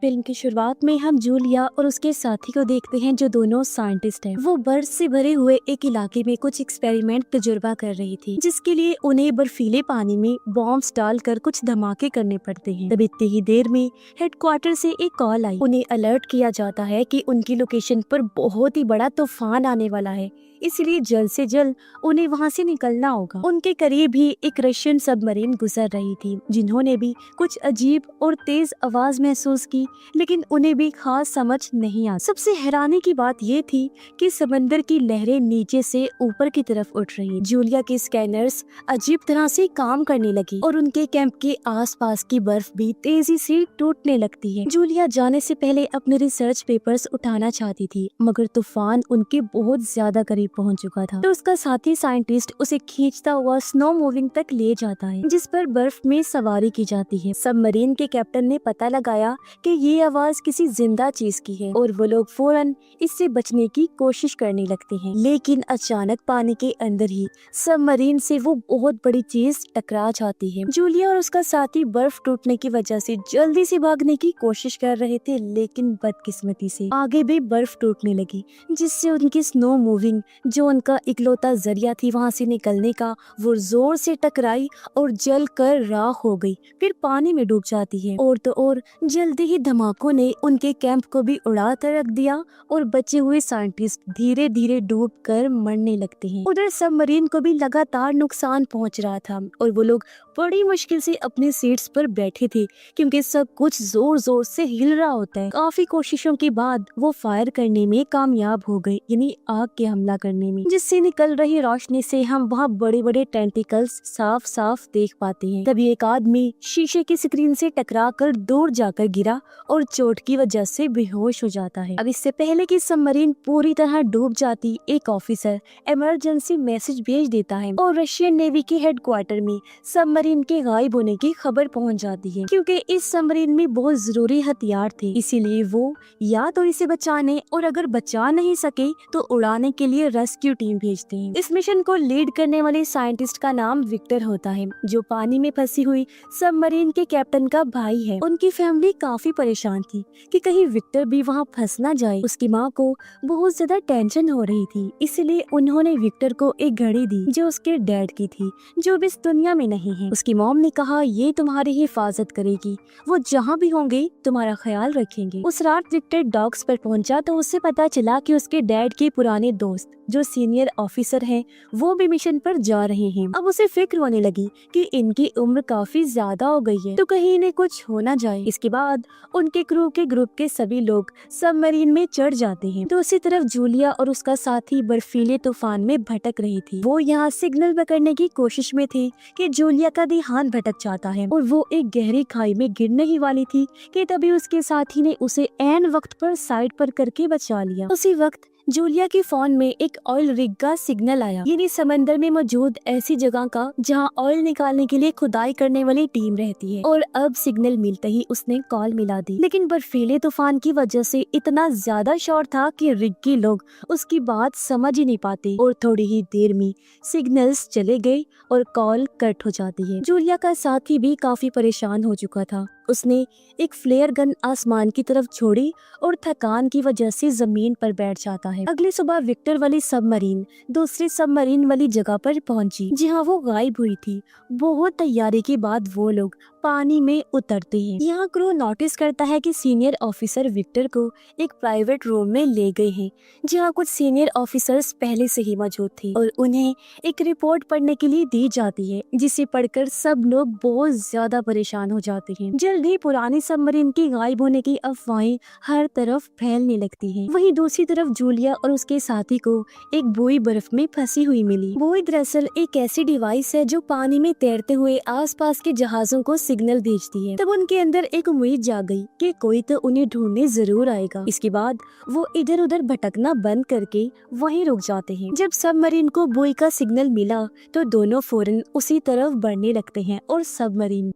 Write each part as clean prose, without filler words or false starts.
Film की शुरुआत में हम जूलिया और उसके साथी को देखते हैं जो दोनों साइंटिस्ट हैं। वो बर्फ से भरे हुए एक इलाके में कुछ एक्सपेरिमेंट तजुर्बा कर रही थी, जिसके लिए उन्हें बर्फीले पानी में बॉम्ब्स डालकर कुछ धमाके करने पड़ते हैं। तब इतनी ही देर में हेडक्वार्टर से एक कॉल आई। उन्हें अलर्ट किया जाता है कि उनकी लोकेशन पर बहुत ही बड़ा तूफान आने वाला है, इसलिए जल्द से जल्द उन्हें वहाँ से निकलना होगा। उनके करीब ही एक रशियन सबमरीन गुजर रही थी, जिन्होंने भी कुछ अजीब और तेज आवाज महसूस की, लेकिन उन्हें भी खास समझ नहीं आ। सबसे हैरानी की बात ये थी कि समंदर की लहरें नीचे से ऊपर की तरफ उठ रही। जूलिया के स्कैनर्स अजीब तरह से काम करने लगी और उनके कैंप के आसपास की बर्फ भी तेजी से टूटने लगती है। जूलिया जाने से पहले अपने रिसर्च पेपर्स उठाना चाहती थी, मगर तूफान उनके बहुत ज्यादा करीब पहुंच चुका था। तो उसका साथी साइंटिस्ट उसे खींचता हुआ स्नो मूविंग तक ले जाता है, जिस पर बर्फ में सवारी की जाती है। सबमरीन के कैप्टन ने पता लगाया कि ये आवाज किसी जिंदा चीज की है और वो लोग फौरन इससे बचने की कोशिश करने लगते हैं। लेकिन अचानक पानी के अंदर ही सबमरीन से वो बहुत बड़ी चीज टकरा जाती है। जूलिया और उसका साथी बर्फ टूटने की वजह से जल्दी से भागने की कोशिश कर रहे थे, लेकिन बदकिस्मती से आगे भी बर्फ टूटने लगी, जिससे उनकी स्नो मूविंग, जो उनका इकलौता जरिया थी वहाँ से निकलने का, वो जोर से टकराई और जल कर राख हो गई, फिर पानी में डूब जाती है। और तो और जल्दी ही धमाकों ने उनके कैंप को भी उड़ा कर रख दिया और बचे हुए साइंटिस्ट धीरे धीरे डूब कर मरने लगते हैं। उधर सबमरीन को भी लगातार नुकसान पहुंच रहा था और वो लोग बड़ी मुश्किल से अपने सीट्स पर बैठे थे, क्योंकि सब कुछ जोर जोर से हिल रहा होता है। काफी कोशिशों के बाद वो फायर करने में कामयाब हो गए, यानी आग के हमला करने में, जिससे निकल रही रोशनी से हम वहाँ बड़े बड़े टेंटिकल्स साफ साफ देख पाते हैं। तभी एक आदमी शीशे की स्क्रीन से टकराकर दूर जाकर गिरा और चोट की वजह से बेहोश हो जाता है। अब इससे पहले कि सबमरीन पूरी तरह डूब जाती, एक ऑफिसर इमरजेंसी मैसेज भेज देता है और रशियन नेवी के हेडक्वार्टर में सबमरीन के गायब होने की खबर पहुंच जाती है। क्योंकि इस सबमरीन में बहुत जरूरी हथियार थे, इसीलिए वो या तो इसे बचाने और अगर बचा नहीं सके तो उड़ाने के लिए रेस्क्यू टीम भेजते हैं। इस मिशन को लीड करने वाले साइंटिस्ट का नाम विक्टर होता है, जो पानी में फंसी हुई सबमरीन के कैप्टन का भाई है। उनकी फैमिली काफी परेशान थी कि कहीं विक्टर भी वहाँ फंस ना जाए। उसकी माँ को बहुत ज्यादा टेंशन हो रही थी, इसलिए उन्होंने विक्टर को एक घड़ी दी जो उसके डैड की थी, जो भी इस दुनिया में नहीं है। उसकी मॉम ने कहा, ये तुम्हारी हिफाजत करेगी, वो जहाँ भी होंगे तुम्हारा ख्याल रखेंगे। उस रात विक्टर डॉक्स पर पहुंचा तो उससे पता चला कि उसके डैड के पुराने दोस्त जो सीनियर ऑफिसर हैं, वो भी मिशन पर जा रहे हैं। अब उसे फिक्र होने लगी कि इनकी उम्र काफी ज्यादा हो गई है, तो कहीं इन्हें कुछ हो ना जाए। इसके बाद उनके क्रू के ग्रुप के सभी लोग सबमरीन में चढ़ जाते हैं। दूसरी तरफ जूलिया और उसका साथी बर्फीले तूफान में भटक रही थी। वो यहाँ सिग्नल पकड़ने की कोशिश में थे कि जूलिया का ध्यान भटक जाता है और वो एक गहरी खाई में गिरने ही वाली थी कि तभी उसके साथी ने उसे ऐन वक्त पर साइड पर करके बचा लिया। उसी वक्त जूलिया के फोन में एक ऑयल रिग का सिग्नल आया, यानी समंदर में मौजूद ऐसी जगह का जहां ऑयल निकालने के लिए खुदाई करने वाली टीम रहती है। और अब सिग्नल मिलते ही उसने कॉल मिला दी, लेकिन बर्फीले तूफान की वजह से इतना ज्यादा शोर था कि रिग के लोग उसकी बात समझ ही नहीं पाते और थोड़ी ही देर में सिग्नल्स चले गए और कॉल कट हो जाती है। जूलिया का साथी भी काफी परेशान हो चुका था। उसने एक फ्लेयर गन आसमान की तरफ छोड़ी और थकान की वजह से जमीन पर बैठ जाता है। अगली सुबह विक्टर वाली सबमरीन दूसरी सबमरीन वाली जगह पर पहुंची, जहां वो गायब हुई थी। बहुत तैयारी के बाद वो लोग पानी में उतरते हैं। यहाँ क्रू नोटिस करता है कि सीनियर ऑफिसर विक्टर को एक प्राइवेट रूम में ले गए हैं, जहाँ कुछ सीनियर ऑफिसर्स पहले से ही मौजूद थे और उन्हें एक रिपोर्ट पढ़ने के लिए दी जाती है, जिसे पढ़कर सब लोग बहुत ज्यादा परेशान हो जाते हैं। जल्द ही पुरानी सबमरीन के गायब होने की अफवाहें हर तरफ फैलने लगती हैं। वहीं दूसरी तरफ जूलिया और उसके साथी को एक बुई बर्फ में फंसी हुई मिली। बुई दरअसल एक ऐसी डिवाइस है जो पानी में तैरते हुए आसपास के जहाजों को सिग्नल भेजती है। तब उनके अंदर एक उम्मीद जाग गई कि कोई तो उन्हें ढूंढने जरूर आएगा। इसके बाद वो इधर उधर भटकना बंद करके वहीं रुक जाते हैं। जब सबमरीन को बुई का सिग्नल मिला तो दोनों फौरन उसी तरफ बढ़ने लगते हैं और सबमरीन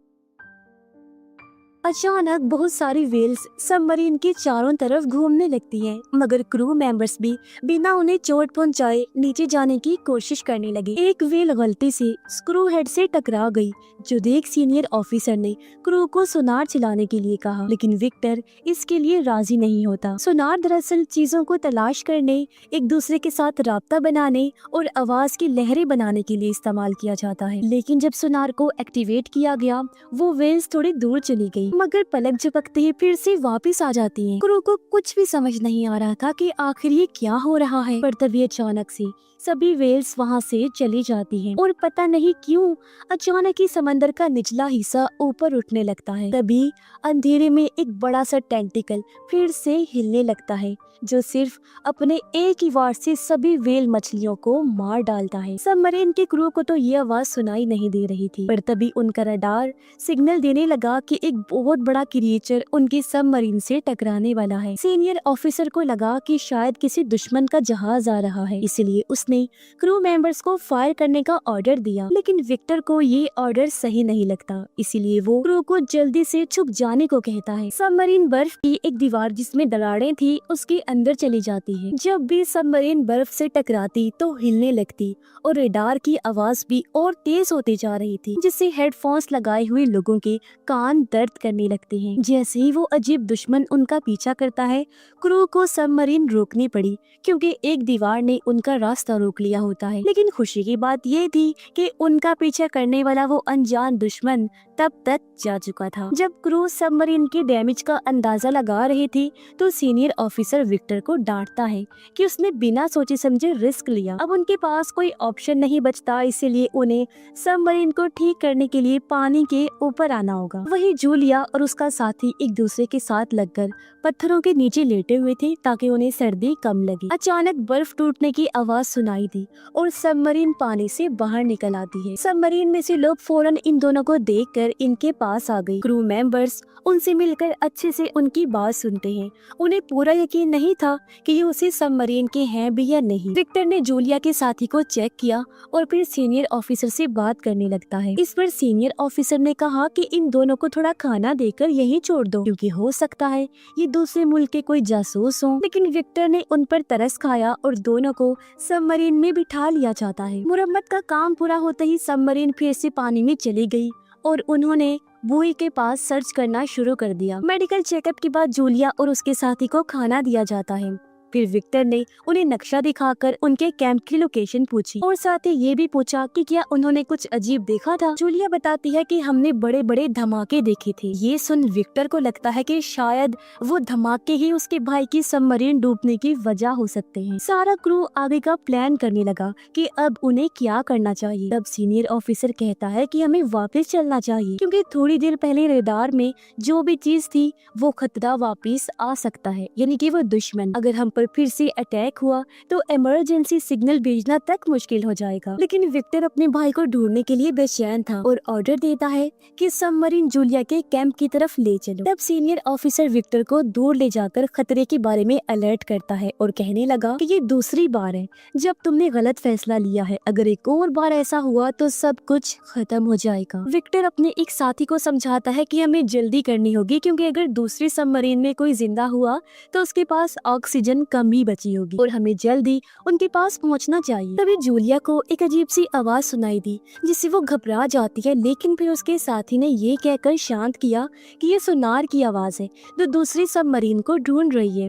अचानक बहुत सारी वेल्स सबमरीन के चारों तरफ घूमने लगती हैं, मगर क्रू मेंबर्स भी बिना उन्हें चोट पहुंचाए नीचे जाने की कोशिश करने लगे। एक वेल गलती से स्क्रू हेड से टकरा गई, जो देख सीनियर ऑफिसर ने क्रू को सोनार चलाने के लिए कहा, लेकिन विक्टर इसके लिए राजी नहीं होता। सोनार दरअसल चीजों को तलाश करने, एक दूसरे के साथ राब्ता बनाने और आवाज की लहरें बनाने के लिए इस्तेमाल किया जाता है। लेकिन जब सोनार को एक्टिवेट किया गया, वो वेल्स थोड़ी दूर चली गई, मगर पलक झपकते ही फिर से वापस आ जाती हैं। क्रू को कुछ भी समझ नहीं आ रहा था कि आखिर ये क्या हो रहा है, पर तभी अचानक से सभी वेल्स वहाँ से चली जाती हैं और पता नहीं क्यों अचानक ही समंदर का निचला हिस्सा ऊपर उठने लगता है। तभी अंधेरे में एक बड़ा सा टेंटिकल फिर से हिलने लगता है, जो सिर्फ अपने एक ही वार से सभी वेल मछलियों को मार डालता है। सबमरीन के क्रू को तो ये आवाज सुनाई नहीं दे रही थी, पर तभी उनका रडार सिग्नल देने लगा कि एक बहुत बड़ा क्रिएचर उनके सबमरीन से टकराने वाला है। सीनियर ऑफिसर को लगा कि शायद किसी दुश्मन का जहाज आ रहा है, इसलिए उसने क्रू मेंबर्स को फायर करने का ऑर्डर दिया। लेकिन विक्टर को ये ऑर्डर सही नहीं लगता, इसीलिए वो क्रू को जल्दी से छुप जाने को कहता है। सबमरीन बर्फ की एक दीवार जिसमें दरारें थी उसके अंदर चली जाती है। जब भी सबमरीन बर्फ से टकराती तो हिलने लगती और रडार की आवाज भी और तेज होती जा रही थी, जिससे हेडफोन्स लगाए हुए लोगों के कान दर्द करने लगते हैं। जैसे ही वो अजीब दुश्मन उनका पीछा करता है, क्रू को सबमरीन रोकनी पड़ी, क्योंकि एक दीवार ने उनका रास्ता रोक लिया होता है। लेकिन खुशी की बात ये थी कि उनका पीछा करने वाला वो अनजान दुश्मन तब तक जा चुका था। जब क्रू सबमरीन के डैमेज का अंदाजा लगा रही थी, तो सीनियर ऑफिसर विक्टर को डांटता है कि उसने बिना सोचे समझे रिस्क लिया। अब उनके पास कोई ऑप्शन नहीं बचता, इसीलिए उन्हें सबमरीन को ठीक करने के लिए पानी के ऊपर आना होगा। वही जूलिया और उसका साथी एक दूसरे के साथ लगकर पत्थरों के नीचे लेटे हुए थे ताकि उन्हें सर्दी कम लगे। अचानक बर्फ टूटने की आवाज सुनाई दी और सबमरीन पानी से बाहर निकल आती है। सबमरीन में से लोग फौरन इन दोनों को देखकर इनके पास आ गए। क्रू मेंबर्स उनसे मिलकर अच्छे से उनकी बात सुनते हैं। उन्हें पूरा यकीन नहीं था कि ये उसी सबमरीन के हैं भी या नहीं। विक्टर ने जूलिया के साथी को चेक किया और फिर सीनियर ऑफिसर से बात करने लगता है। इस पर सीनियर ऑफिसर ने कहा कि इन दोनों को थोड़ा खाना देकर यहीं छोड़ दो, क्योंकि हो सकता है ये दूसरे मुल्क के कोई जासूस हों। लेकिन विक्टर ने उन पर तरस खाया और दोनों को सबमरीन में बिठा लिया जाता है। मुरम्मत का काम पूरा होते ही सबमरीन फिर से पानी में चली गई और उन्होंने बुई के पास सर्च करना शुरू कर दिया। मेडिकल चेकअप के बाद जूलिया और उसके साथी को खाना दिया जाता है। फिर विक्टर ने उन्हें नक्शा दिखाकर उनके कैंप की लोकेशन पूछी और साथ ही ये भी पूछा कि क्या उन्होंने कुछ अजीब देखा था। जूलिया बताती है कि हमने बड़े बड़े धमाके देखे थे। ये सुन विक्टर को लगता है कि शायद वो धमाके ही उसके भाई की सबमरीन डूबने की वजह हो सकते हैं। सारा क्रू आगे का प्लान करने लगा कि अब उन्हें क्या करना चाहिए। तब सीनियर ऑफिसर कहता है कि हमें वापस चलना चाहिए, क्योंकि थोड़ी देर पहले रडार में जो भी चीज थी वो खतरा वापस आ सकता है, यानी कि वो दुश्मन। अगर हम फिर से अटैक हुआ तो इमरजेंसी सिग्नल भेजना तक मुश्किल हो जाएगा। लेकिन विक्टर अपने भाई को ढूंढने के लिए बेचैन था और ऑर्डर देता है कि सबमरीन जूलिया के कैंप की तरफ ले चलो। तब सीनियर ऑफिसर विक्टर को दूर ले जाकर खतरे के बारे में अलर्ट करता है और कहने लगा कि ये दूसरी बार है जब तुमने गलत फैसला लिया है। अगर एक और बार ऐसा हुआ तो सब कुछ खत्म हो जाएगा। विक्टर अपने एक साथी को समझाता है कि हमें जल्दी करनी होगी, क्योंकि अगर दूसरी सबमरीन में कोई जिंदा हुआ तो उसके पास ऑक्सीजन कम ही बची होगी और हमें जल्दी उनके पास पहुंचना चाहिए। तभी जूलिया को एक अजीब सी आवाज सुनाई दी, जिससे वो घबरा जाती है। लेकिन फिर उसके साथी ने ये कहकर शांत किया कि ये सोनार की आवाज है जो दूसरी सबमरीन को ढूंढ रही है।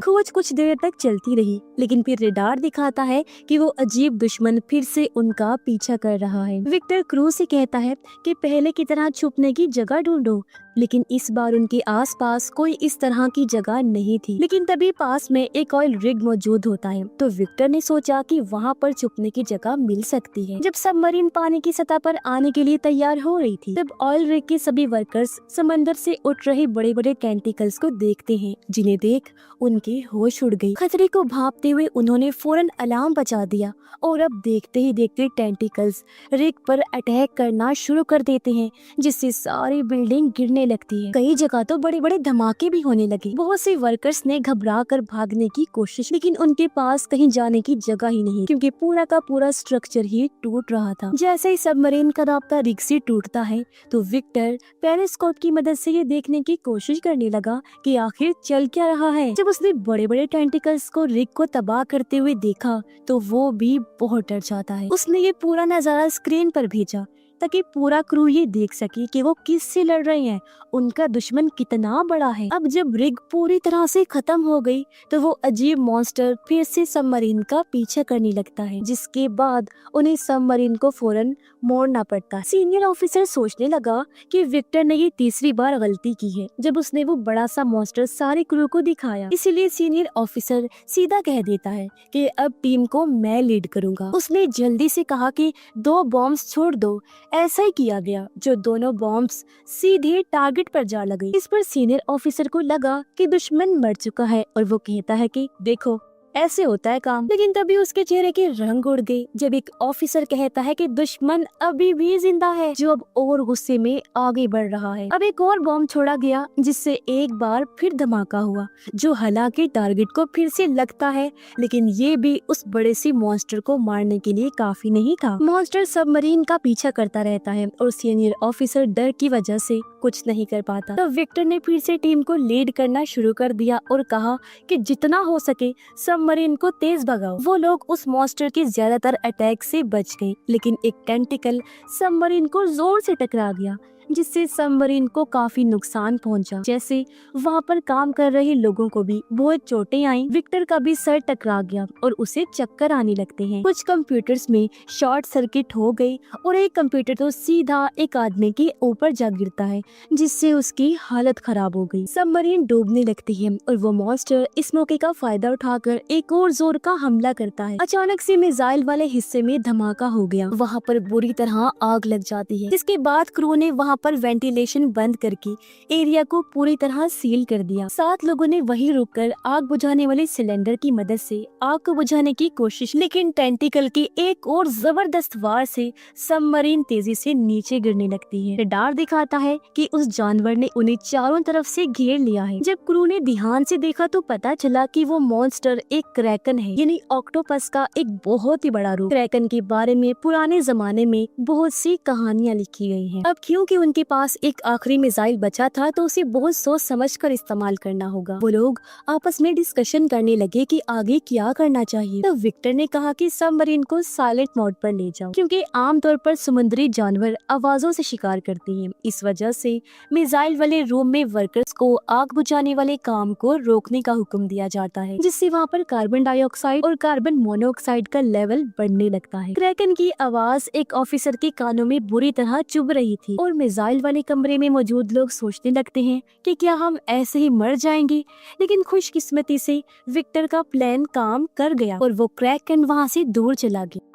खोज कुछ देर तक चलती रही, लेकिन फिर रडार दिखाता है कि वो अजीब दुश्मन फिर से उनका पीछा कर रहा है। विक्टर क्रू से कहता है कि पहले की तरह छुपने की जगह ढूंढो, लेकिन इस बार उनके आसपास कोई इस तरह की जगह नहीं थी। लेकिन तभी पास में एक ऑयल रिग मौजूद होता है, तो विक्टर ने सोचा कि वहाँ पर छुपने की जगह मिल सकती है। जब सबमरीन पानी की सतह पर आने के लिए तैयार हो रही थी, तब ऑयल रिग के सभी वर्कर्स समंदर से उठ रहे बड़े बड़े टेंटिकल्स को देखते हैं, जिन्हें देख उनके होश उड़ गई। खतरे को भांपते हुए उन्होंने फौरन अलार्म बजा दिया और अब देखते ही देखते टेंटिकल्स रिग पर अटैक करना शुरू कर देते हैं, जिससे सारी बिल्डिंग गिरने लगती है। कई जगह तो बड़े बड़े धमाके भी होने लगे। बहुत से वर्कर्स ने घबरा कर भागने की कोशिश, लेकिन उनके पास कहीं जाने की जगह ही नहीं, क्योंकि पूरा का पूरा स्ट्रक्चर ही टूट रहा था। जैसे ही सबमरीन का रास्ता रिग से टूटता है तो विक्टर पेरिस्कोप की मदद से ये देखने की कोशिश करने लगा कि आखिर चल क्या रहा है। जब उसने बड़े बड़े टेंटिकल्स को रिग को तबाह करते हुए देखा तो वो भी बहुत डर जाता है। उसने ये पूरा नजारा स्क्रीन पर भेजा ताकि पूरा क्रू ये देख सके कि वो किससे लड़ रहे हैं, उनका दुश्मन कितना बड़ा है। अब जब रिग पूरी तरह से खत्म हो गई तो वो अजीब मॉन्स्टर फिर से सबमरीन का पीछा करने लगता है, जिसके बाद उन्हें सबमरीन को फौरन मोड़ना पड़ता है। सीनियर ऑफिसर सोचने लगा कि विक्टर ने ये तीसरी बार गलती की है जब उसने वो बड़ा सा मॉन्स्टर सारे क्रू को दिखाया। इसीलिए सीनियर ऑफिसर सीधा कह देता है कि अब टीम को मैं लीड करूंगा। उसने जल्दी से कहा कि 2 बॉम्ब्स छोड़ दो। ऐसा ही किया गया, जो दोनों बॉम्ब्स सीधे टारगेट पर जा लगी। इस पर सीनियर ऑफिसर को लगा कि दुश्मन मर चुका है और वो कहता है कि देखो ऐसे होता है काम। लेकिन तभी उसके चेहरे के रंग उड़ गए जब एक ऑफिसर कहता है कि दुश्मन अभी भी जिंदा है, जो अब और गुस्से में आगे बढ़ रहा है। अब एक और बॉम्ब छोड़ा गया जिससे एक बार फिर धमाका हुआ, जो हालांकि टारगेट को फिर से लगता है, लेकिन ये भी उस बड़े सी मॉन्स्टर को मारने के लिए काफी नहीं था। मॉन्स्टर सबमरीन का पीछा करता रहता है और सीनियर ऑफिसर डर की वजह से कुछ नहीं कर पाता। तब विक्टर ने फिर से टीम को लीड करना शुरू कर दिया और कहा कि जितना हो सके सबमरीन को तेज भगाओ। वो लोग उस मॉन्स्टर के ज्यादातर अटैक से बच गए, लेकिन एक टेंटिकल सबमरीन को जोर से टकरा गया, जिससे सबमरीन को काफी नुकसान पहुंचा। जैसे वहाँ पर काम कर रहे लोगों को भी बहुत चोटें आईं। विक्टर का भी सर टकरा गया और उसे चक्कर आने लगते हैं। कुछ कंप्यूटर्स में शॉर्ट सर्किट हो गई और एक कंप्यूटर तो सीधा एक आदमी के ऊपर जा गिरता है, जिससे उसकी हालत खराब हो गई। सबमरीन डूबने लगती है और वो मॉन्स्टर इस मौके का फायदा उठाकर एक और जोर का हमला करता है। अचानक से मिसाइल वाले हिस्से में धमाका हो गया। वहाँ पर बुरी तरह आग लग जाती है, जिसके बाद क्रू ने वहाँ पर वेंटिलेशन बंद करके एरिया को पूरी तरह सील कर दिया। 7 लोगों ने वहीं रुककर आग बुझाने वाले सिलेंडर की मदद से आग को बुझाने की कोशिश, लेकिन टेंटिकल की एक और जबरदस्त वार से सबमरीन तेजी से नीचे गिरने लगती है। रडार दिखाता है कि उस जानवर ने उन्हें चारों तरफ से घेर लिया है। जब क्रू ने ध्यान से देखा तो पता चला कि वो मॉन्स्टर एक क्रैकन है, यानी ऑक्टोपस का एक बहुत ही बड़ा रूप। क्रैकन के बारे में पुराने जमाने में बहुत सी कहानियाँ लिखी गई हैं। अब क्योंकि उनके पास एक आखिरी मिसाइल बचा था तो उसे बहुत सोच समझ कर इस्तेमाल करना होगा। वो लोग आपस में डिस्कशन करने लगे कि आगे क्या करना चाहिए। तो विक्टर ने कहा कि सबमरीन को साइलेंट मोड पर ले जाओ, क्योंकि आमतौर पर समुद्री जानवर आवाजों से शिकार करते हैं। इस वजह से मिसाइल वाले रूम में वर्कर्स को आग बुझाने वाले काम को रोकने का हुक्म दिया जाता है, जिससे वहाँ पर कार्बन डाइऑक्साइड और कार्बन मोनोऑक्साइड का लेवल बढ़ने लगता है। क्रैकन की आवाज एक ऑफिसर के कानों में बुरी तरह चुभ रही थी और मिसाइल वाले कमरे में मौजूद लोग सोचने लगते हैं कि क्या हम ऐसे ही मर जाएंगे। लेकिन खुशकिस्मती से विक्टर का प्लान काम कर गया और वो क्रैकन वहाँ से दूर चला गया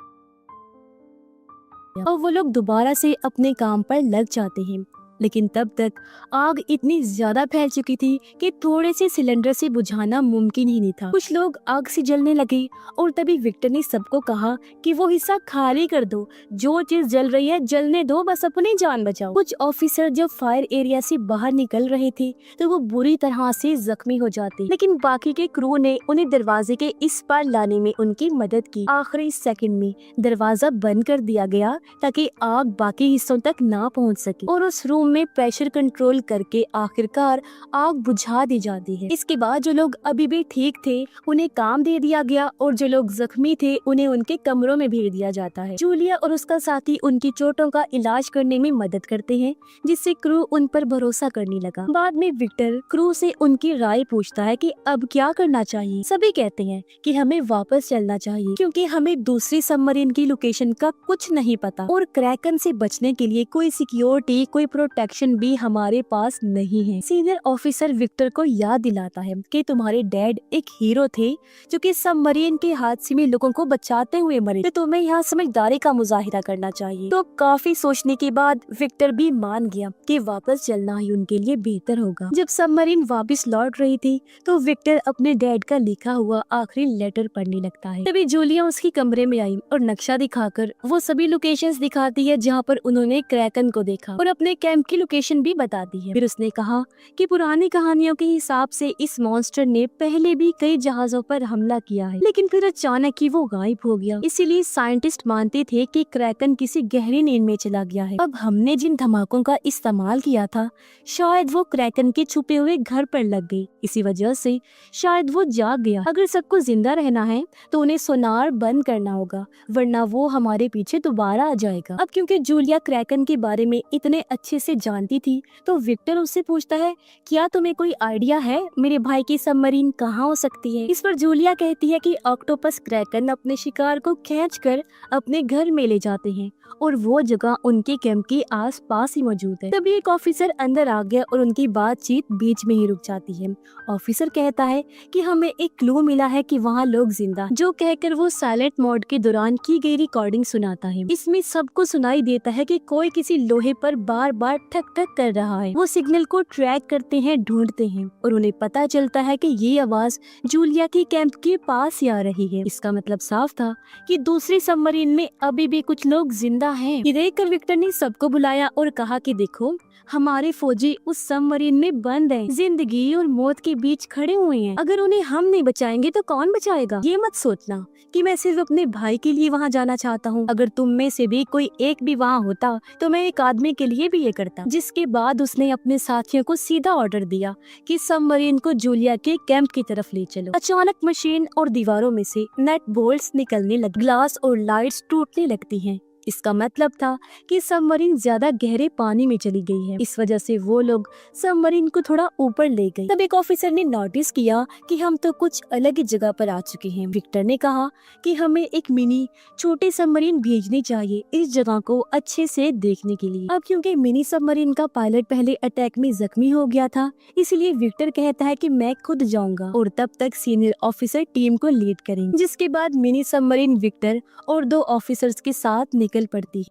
और वो लोग दोबारा से अपने काम पर लग जाते हैं। लेकिन तब तक आग इतनी ज्यादा फैल चुकी थी कि थोड़े से सिलेंडर से बुझाना मुमकिन ही नहीं था। कुछ लोग आग से जलने लगे और तभी विक्टर ने सबको कहा कि वो हिस्सा खाली कर दो, जो चीज जल रही है जलने दो, बस अपनी जान बचाओ। कुछ ऑफिसर जब फायर एरिया से बाहर निकल रहे थे तो वो बुरी तरह से जख्मी हो जाते, लेकिन बाकी के क्रू ने उन्हें दरवाजे के इस पार लाने में उनकी मदद की। आखिरी सेकंड में दरवाजा बंद कर दिया गया ताकि आग बाकी हिस्सों तक ना पहुंच सके और उस रूम में प्रेशर कंट्रोल करके आखिरकार आग बुझा दी जाती है। इसके बाद जो लोग अभी भी ठीक थे उन्हें काम दे दिया गया और जो लोग जख्मी थे उन्हें उनके कमरों में भेज दिया जाता है। जूलिया और उसका साथी उनकी चोटों का इलाज करने में मदद करते हैं, जिससे क्रू उन पर भरोसा करने लगा। बाद में विक्टर क्रू से उनकी राय पूछता है कि अब क्या करना चाहिए। सभी कहते हैं कि हमें वापस चलना चाहिए, क्योंकि हमें दूसरी सबमरीन की लोकेशन का कुछ नहीं पता और क्रैकन से बचने के लिए कोई सिक्योरिटी, कोई प्रोटेक्शन भी हमारे पास नहीं है। सीनियर ऑफिसर विक्टर को याद दिलाता है कि तुम्हारे डैड एक हीरो थे जो कि सबमरीन के हादसे में लोगों को बचाते हुए मरे, तो तुम्हें यहाँ समझदारी का मुजाहिरा करना चाहिए। तो काफी सोचने के बाद विक्टर भी मान गया कि वापस चलना ही उनके लिए बेहतर होगा। जब सबमरीन वापस लौट रही थी तो विक्टर अपने डैड का लिखा हुआ आखिरी लेटर पढ़ने लगता है। तभी जूलिया उसके कमरे में आई और नक्शा दिखाकर वो सभी लोकेशंस दिखाती है जहाँ पर उन्होंने क्रैकन को देखा और अपने कैंप कैंप की लोकेशन भी बता दी है। फिर उसने कहा कि पुरानी कहानियों के हिसाब से इस मॉन्स्टर ने पहले भी कई जहाजों पर हमला किया है, लेकिन फिर अचानक ही वो गायब हो गया। इसीलिए साइंटिस्ट मानते थे कि क्रैकन किसी गहरी नींद में चला गया है। अब हमने जिन धमाकों का इस्तेमाल किया था, शायद वो क्रैकन के छुपे हुए घर पर लग गई। इसी वजह से शायद वो जाग गया। अगर सबको जिंदा रहना है तो उन्हें सोनार बंद करना होगा, वरना वो हमारे पीछे दोबारा आ जाएगा। अब क्योंकि जूलिया क्रैकन के बारे में इतने अच्छे से जानती थी, तो विक्टर उससे पूछता है, क्या तुम्हें कोई आइडिया है मेरे भाई की सबमरीन कहाँ हो सकती है? इस पर जूलिया कहती है कि ऑक्टोपस क्रैकन अपने शिकार को खींचकर अपने घर में ले जाते हैं और वो जगह उनके कैंप के आसपास ही मौजूद है। तभी एक ऑफिसर अंदर आ गया और उनकी बातचीत बीच में ही रुक जाती है। ऑफिसर कहता है कि हमें एक क्लू मिला है कि वहाँ लोग जिंदा, जो कहकर वो साइलेंट मोड के दौरान की गई रिकॉर्डिंग सुनाता है। इसमें सबको सुनाई देता है कि कोई किसी लोहे पर बार बार ठक ठक कर रहा है। वो सिग्नल को ट्रैक करते हैं, ढूंढते हैं और उन्हें पता चलता है कि ये आवाज जूलिया के कैंप के पास ही आ रही है। इसका मतलब साफ था कि दूसरी सबमरीन में अभी भी कुछ लोग जिंदा हैं। ये देखकर विक्टर ने सबको बुलाया और कहा कि देखो, हमारे फौजी उस सबमरीन में बंद हैं, जिंदगी और मौत के बीच खड़े हुए हैं। अगर उन्हें हम नहीं बचाएंगे तो कौन बचाएगा? ये मत सोचना कि मैं सिर्फ अपने भाई के लिए वहाँ जाना चाहता हूँ। अगर तुम में से भी कोई एक भी वहाँ होता तो मैं एक आदमी के लिए भी ये करता। जिसके बाद उसने अपने साथियों को सीधा ऑर्डर दिया कि सबमरीन को जूलिया के कैंप की तरफ ले चलो। अचानक मशीन और दीवारों में से नट बोल्ट्स निकलने लगे, ग्लास और लाइट्स टूटने लगती हैं। इसका मतलब था कि सबमरीन ज्यादा गहरे पानी में चली गई है। इस वजह से वो लोग सबमरीन को थोड़ा ऊपर ले गए। तब एक ऑफिसर ने नोटिस किया कि हम तो कुछ अलग ही जगह पर आ चुके हैं। विक्टर ने कहा कि हमें एक मिनी छोटी सबमरीन भेजनी चाहिए इस जगह को अच्छे से देखने के लिए। अब क्योंकि मिनी सबमरीन का पायलट पहले अटैक में जख्मी हो गया था, इसलिए विक्टर कहता है कि मैं खुद जाऊंगा और तब तक सीनियर ऑफिसर टीम को लीड करेंगे। जिसके बाद मिनी सबमरीन विक्टर और 2 ऑफिसर्स के साथ निकल पड़ती।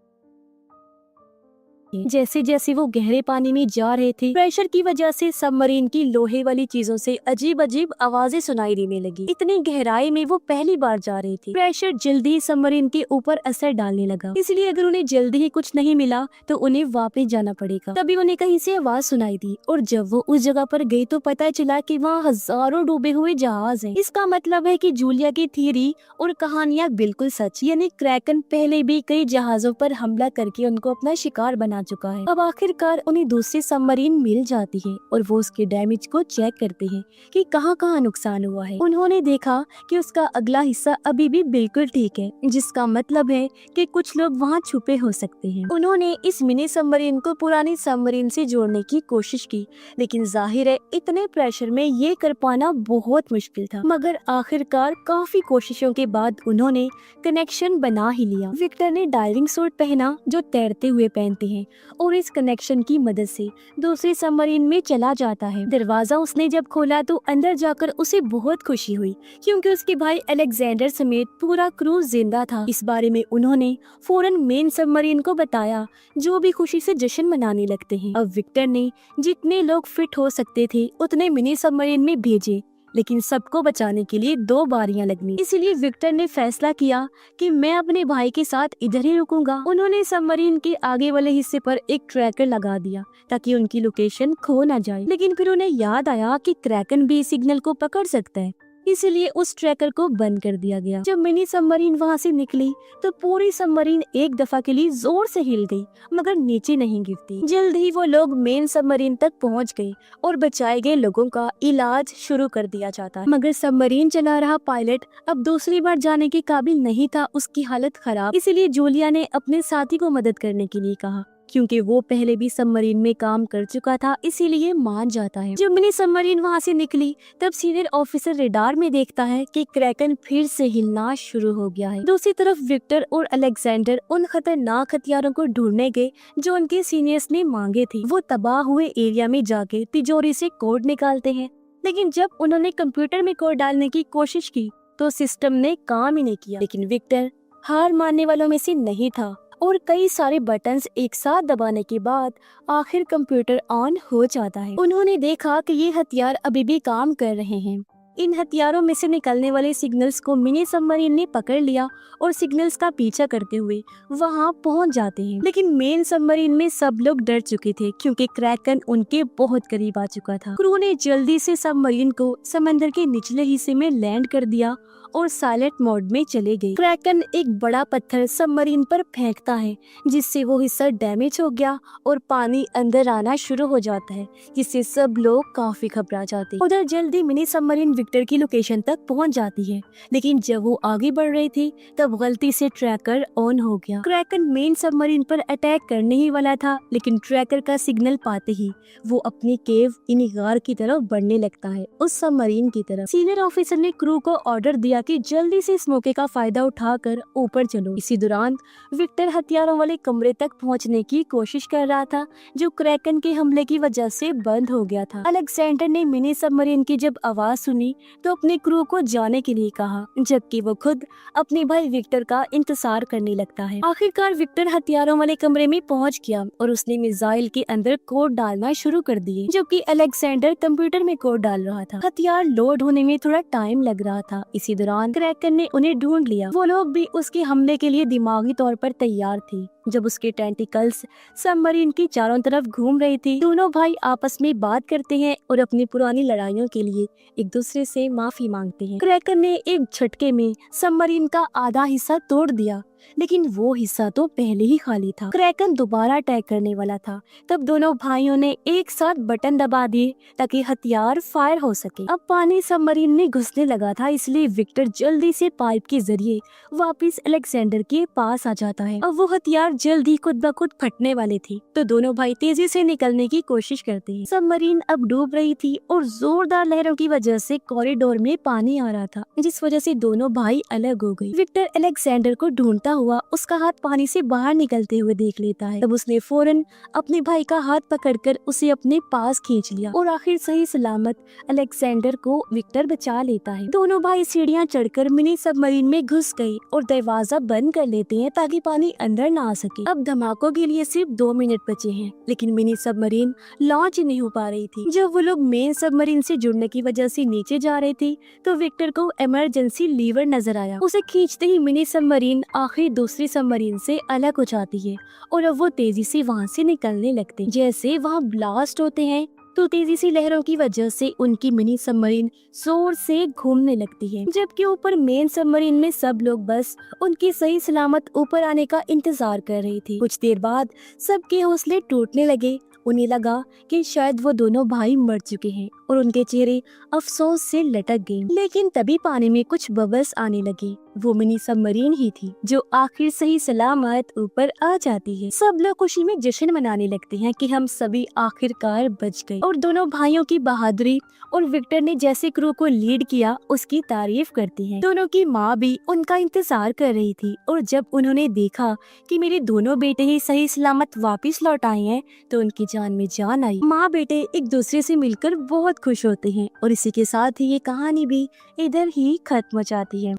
जैसे जैसे वो गहरे पानी में जा रहे थे, प्रेशर की वजह से सबमरीन की लोहे वाली चीजों से अजीब अजीब आवाजें सुनाई देने लगी। इतनी गहराई में वो पहली बार जा रहे थे। प्रेशर जल्दी सबमरीन के ऊपर असर डालने लगा, इसलिए अगर उन्हें जल्दी ही कुछ नहीं मिला तो उन्हें वापस जाना पड़ेगा। तभी उन्हें कहीं से आवाज सुनाई दी और जब वो उस जगह पर गई तो पता चला कि वहाँ हजारों डूबे हुए जहाज हैं। इसका मतलब है कि जूलिया की थ्योरी और कहानियां बिल्कुल सच, यानी क्रैकन पहले भी कई जहाजों पर हमला करके उनको अपना शिकार बना चुका है। अब आखिरकार उन्हें दूसरी सबमरीन मिल जाती है और वो उसके डैमेज को चेक करते हैं कि कहाँ नुकसान हुआ है। उन्होंने देखा कि उसका अगला हिस्सा अभी भी बिल्कुल ठीक है, जिसका मतलब है कि कुछ लोग वहाँ छुपे हो सकते हैं। उन्होंने इस मिनी सबमरीन को पुरानी सबमरीन से जोड़ने की कोशिश की, लेकिन जाहिर है इतने प्रेशर में ये कर पाना बहुत मुश्किल था। मगर आखिरकार काफी कोशिशों के बाद उन्होंने कनेक्शन बना ही लिया। विक्टर ने डाइविंग सूट पहना जो तैरते हुए पहनते हैं और इस कनेक्शन की मदद से दूसरी सबमरीन में चला जाता है। दरवाजा उसने जब खोला तो अंदर जाकर उसे बहुत खुशी हुई, क्योंकि उसके भाई अलेक्जेंडर समेत पूरा क्रू जिंदा था। इस बारे में उन्होंने फौरन मेन सबमरीन को बताया, जो भी खुशी से जश्न मनाने लगते हैं। अब विक्टर ने जितने लोग फिट हो सकते थे उतने मिनी सबमरीन में भेजे, लेकिन सबको बचाने के लिए 2 बारियां लगनी। इसलिए विक्टर ने फैसला किया कि मैं अपने भाई के साथ इधर ही रुकूंगा। उन्होंने सबमरीन के आगे वाले हिस्से पर एक ट्रैकर लगा दिया ताकि उनकी लोकेशन खो ना जाए। लेकिन फिर उन्हें याद आया कि क्रैकन भी सिग्नल को पकड़ सकता है, इसलिए उस ट्रैकर को बंद कर दिया गया। जब मिनी सबमरीन वहाँ से निकली तो पूरी सबमरीन एक दफा के लिए जोर से हिल गई, मगर नीचे नहीं गिरती। जल्द ही वो लोग मेन सबमरीन तक पहुँच गए और बचाए गए लोगों का इलाज शुरू कर दिया जाता। मगर सबमरीन चला रहा पायलट अब दूसरी बार जाने के काबिल नहीं था, उसकी हालत खराब। इसीलिए जूलिया ने अपने साथी को मदद करने के लिए कहा, क्योंकि वो पहले भी सबमरीन में काम कर चुका था, इसीलिए मान जाता है। जब मिनी सबमरीन वहाँ से निकली तब सीनियर ऑफिसर रेडार में देखता है कि क्रैकन फिर से हिलना शुरू हो गया है। दूसरी तरफ विक्टर और अलेक्जेंडर उन खतरनाक हथियारों को ढूंढने गए जो उनके सीनियर्स ने मांगे थे। वो तबाह हुए एरिया में जाके तिजोरी से कोड निकालते हैं, लेकिन जब उन्होंने कंप्यूटर में कोड डालने की कोशिश की तो सिस्टम ने काम ही नहीं किया। लेकिन विक्टर हार मानने वालों में से नहीं था और कई सारे बटन्स एक साथ दबाने के बाद आखिर कंप्यूटर ऑन हो जाता है। उन्होंने देखा कि ये हथियार अभी भी काम कर रहे हैं इन हथियारों में से निकलने वाले सिग्नल्स को मिनी सबमरीन ने पकड़ लिया और सिग्नल्स का पीछा करते हुए वहां पहुंच जाते हैं। लेकिन मेन सबमरीन में सब लोग डर चुके थे क्योंकि क्रैकन उनके बहुत करीब आ चुका था। क्रू ने जल्दी से सबमरीन को समंदर के निचले हिस्से में लैंड कर दिया और साइलेंट मोड में चले गए। क्रैकन एक बड़ा पत्थर सबमरीन पर फेंकता है जिससे वो हिस्सा डैमेज हो गया और पानी अंदर आना शुरू हो जाता है, जिससे सब लोग काफी घबरा जाते हैं। उधर जल्दी मिनी सबमरीन विक्टर की लोकेशन तक पहुंच जाती है, लेकिन जब वो आगे बढ़ रही थी तब गलती से ट्रैकर ऑन हो गया। क्रैकन मेन सबमरीन पर अटैक करने ही वाला था, लेकिन ट्रैकर का सिग्नल पाते ही वो अपनी केव इन गार की तरफ बढ़ने लगता है, उस सबमरीन की तरफ। सीनियर ऑफिसर ने क्रू को ऑर्डर दिया कि जल्दी से इस मौके का फायदा उठाकर ऊपर चलो। इसी दौरान विक्टर हथियारों वाले कमरे तक पहुंचने की कोशिश कर रहा था, जो क्रैकन के हमले की वजह से बंद हो गया था। अलेक्जेंडर ने मिनी सबमरीन की जब आवाज सुनी तो अपने क्रू को जाने के लिए कहा, जबकि वो खुद अपने भाई विक्टर का इंतजार करने लगता है। आखिरकार विक्टर हथियारों वाले कमरे में पहुंच गया और उसने मिसाइल के अंदर कोड डालना शुरू कर दिए, जबकि अलेक्जेंडर कंप्यूटर में कोड डाल रहा था। हथियार लोड होने में थोड़ा टाइम लग रहा था। इसी दौरान क्रैकन ने उन्हें ढूंढ लिया। वो लोग भी उसके हमले के लिए दिमागी तौर पर तैयार थे। जब उसके टेंटिकल्स सबमरीन की चारों तरफ घूम रही थी, दोनों भाई आपस में बात करते हैं और अपनी पुरानी लड़ाइयों के लिए एक दूसरे से माफी मांगते हैं। क्रैकन ने एक झटके में सबमरीन का आधा हिस्सा तोड़ दिया, लेकिन वो हिस्सा तो पहले ही खाली था। क्रैकन दोबारा अटैक करने वाला था, तब दोनों भाइयों ने एक साथ बटन दबा दिए ताकि हथियार फायर हो सके। अब पानी सबमरीन में घुसने लगा था, इसलिए विक्टर जल्दी से पाइप के जरिए वापस अलेक्जेंडर के पास आ जाता है। अब वो हथियार जल्दी खुद ब खुद फटने वाले थे, तो दोनों भाई तेजी से निकलने की कोशिश करते हैं। सबमरीन अब डूब रही थी और जोरदार लहरों की वजह से कॉरिडोर में पानी आ रहा था, जिस वजह से दोनों भाई अलग हो गए। विक्टर अलेक्जेंडर को ढूंढता हुआ उसका हाथ पानी से बाहर निकलते हुए देख लेता है। तब उसने फौरन अपने भाई का हाथ पकड़कर उसे अपने पास खींच लिया और आखिर सही सलामत अलेक्जेंडर को विक्टर बचा लेता है। दोनों भाई सीढ़ियां चढ़कर मिनी सबमरीन में घुस गए और दरवाजा बंद कर लेते हैं ताकि पानी अंदर ना आ सके। अब धमाकों के लिए सिर्फ 2 मिनट बचे हैं, लेकिन मिनी सबमरीन लॉन्च नहीं हो पा रही थी। जब वो लोग मेन सबमरीन से जुड़ने की वजह से नीचे जा रहे थे तो विक्टर को इमरजेंसी लीवर नजर आया। उसे खींचते ही मिनी सबमरीन आखिर दूसरी सबमरीन से अलग हो जाती है और अब वो तेजी से वहाँ से निकलने लगते हैं। जैसे वहाँ ब्लास्ट होते हैं तो तेजी से लहरों की वजह से उनकी मिनी सबमरीन जोर से घूमने लगती है, जबकि ऊपर मेन सबमरीन में सब लोग बस उनकी सही सलामत ऊपर आने का इंतजार कर रही थी। कुछ देर बाद सबके हौसले टूटने लगे। उन्हें लगा कि शायद वो दोनों भाई मर चुके हैं और उनके चेहरे अफसोस से लटक गए। लेकिन तभी पानी में कुछ बबल्स आने लगे। वो मिनी सबमरीन ही थी जो आखिर सही सलामत ऊपर आ जाती है। सब लोग खुशी में जश्न मनाने लगते हैं कि हम सभी आखिरकार बच गए और दोनों भाइयों की बहादुरी और विक्टर ने जैसे क्रू को लीड किया उसकी तारीफ करती हैं। दोनों की माँ भी उनका इंतजार कर रही थी और जब उन्होंने देखा कि मेरे दोनों बेटे ही सही सलामत वापस लौट आए हैं तो उनकी जान में जान आई। माँ बेटे एक दूसरे से मिलकर बहुत खुश होते हैं और इसी के साथ ही ये कहानी भी इधर ही खत्म हो जाती है।